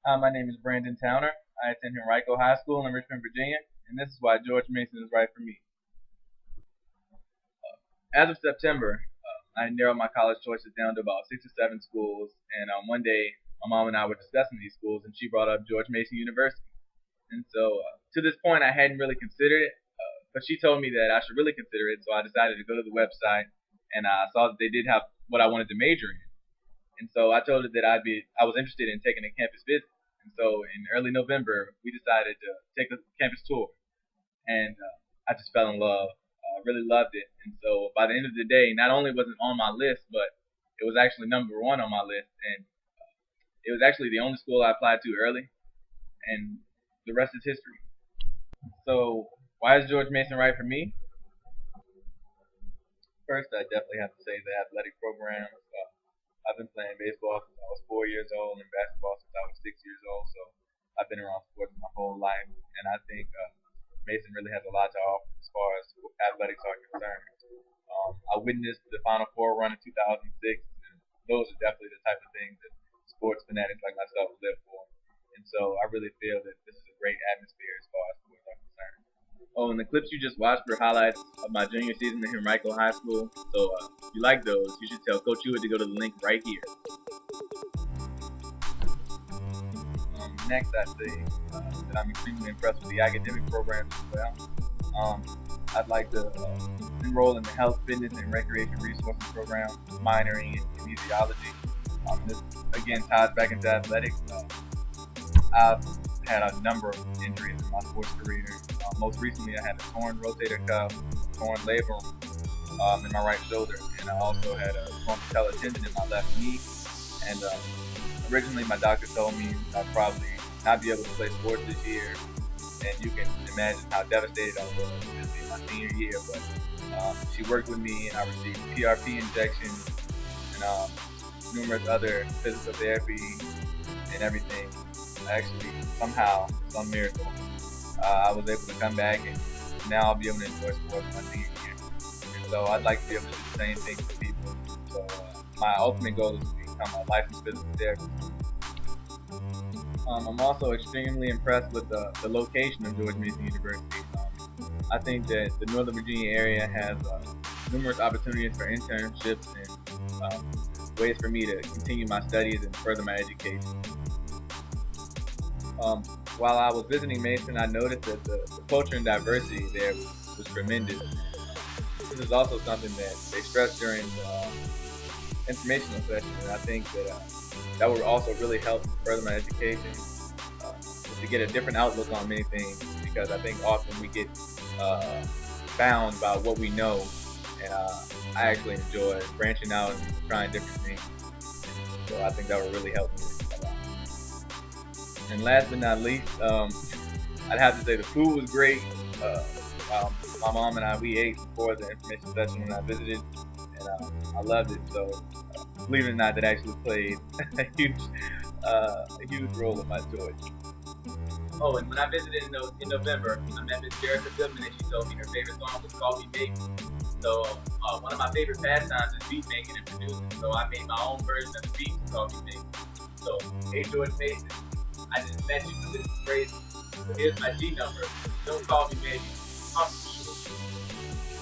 My name is Brandon Towner. I attend Henrico High School in Richmond, Virginia, and this is why George Mason is right for me. As of September, I narrowed my college choices down to about 6 or 7 schools, and one day my mom and I were discussing these schools, and she brought up George Mason University. And so to this point, I hadn't really considered it, but she told me that I should really consider it, so I decided to go to the website, and I saw that they did have what I wanted to major in. And so I told her that I was interested in taking a campus visit. And so in early November, we decided to take a campus tour, and I just fell in love. Really loved it. And so by the end of the day, not only was it on my list, but it was actually number one on my list, and it was actually the only school I applied to early, and the rest is history. So why is George Mason right for me? First, I definitely have to say the athletic programs. I've been playing baseball since I was 4 years old and basketball since I was 6 years old. So I've been around sports my whole life, and I think Mason really has a lot to offer as far as athletics are concerned. I witnessed the Final Four run in 2006, and those are definitely the type of things that sports fanatics like myself live for. And so I really feel that this is a great atmosphere as far as sports are concerned. Oh, and the clips you just watched were highlights of my junior season at Henrico High School. So if you like those, you should tell Coach Hewitt to go to the link right here. Next, I'd say that I'm extremely impressed with the academic programs as well. I'd like to enroll in the health, fitness, and recreation resources program, minoring in kinesiology. This again ties back into athletics. I've had a number of injuries in my sports career. Most recently, I had a torn rotator cuff, torn labrum in my right shoulder, and I also had a torn patella tendon in my left knee. And originally, my doctor told me I'd probably not be able to play sports this year, and you can imagine how devastated I was. This being my senior year, but she worked with me, and I received PRP injections and numerous other physical therapy and everything. Actually, somehow, some miracle, I was able to come back, and now I'll be able to enjoy sports my senior year. And so I'd like to be able to do the same thing for people. So my ultimate goal is to become a licensed physical therapist. I'm also extremely impressed with the location of George Mason University. I think that the Northern Virginia area has numerous opportunities for internships and ways for me to continue my studies and further my education. While I was visiting Mason, I noticed that the culture and diversity there was tremendous. This is also something that they stressed during the informational session, and I think that that would also really help further my education, to get a different outlook on many things, because I think often we get bound by what we know, and I actually enjoy branching out and trying different things. So I think that would really help me a lot. And last but not least, I'd have to say the food was great. My mom and we ate before the information session when I visited, and I loved it. So believe it or not, that actually played a huge role in my choice. Oh, and when I visited in November, I met Miss Jerica Goodman, and she told me her favorite song was Call Me Baby. So one of my favorite pastimes is beat making and producing. So I made my own version of the beat to Call Me Baby. So, hey George Mason, I just met you, so this is crazy. So here's my G number. Don't call me baby.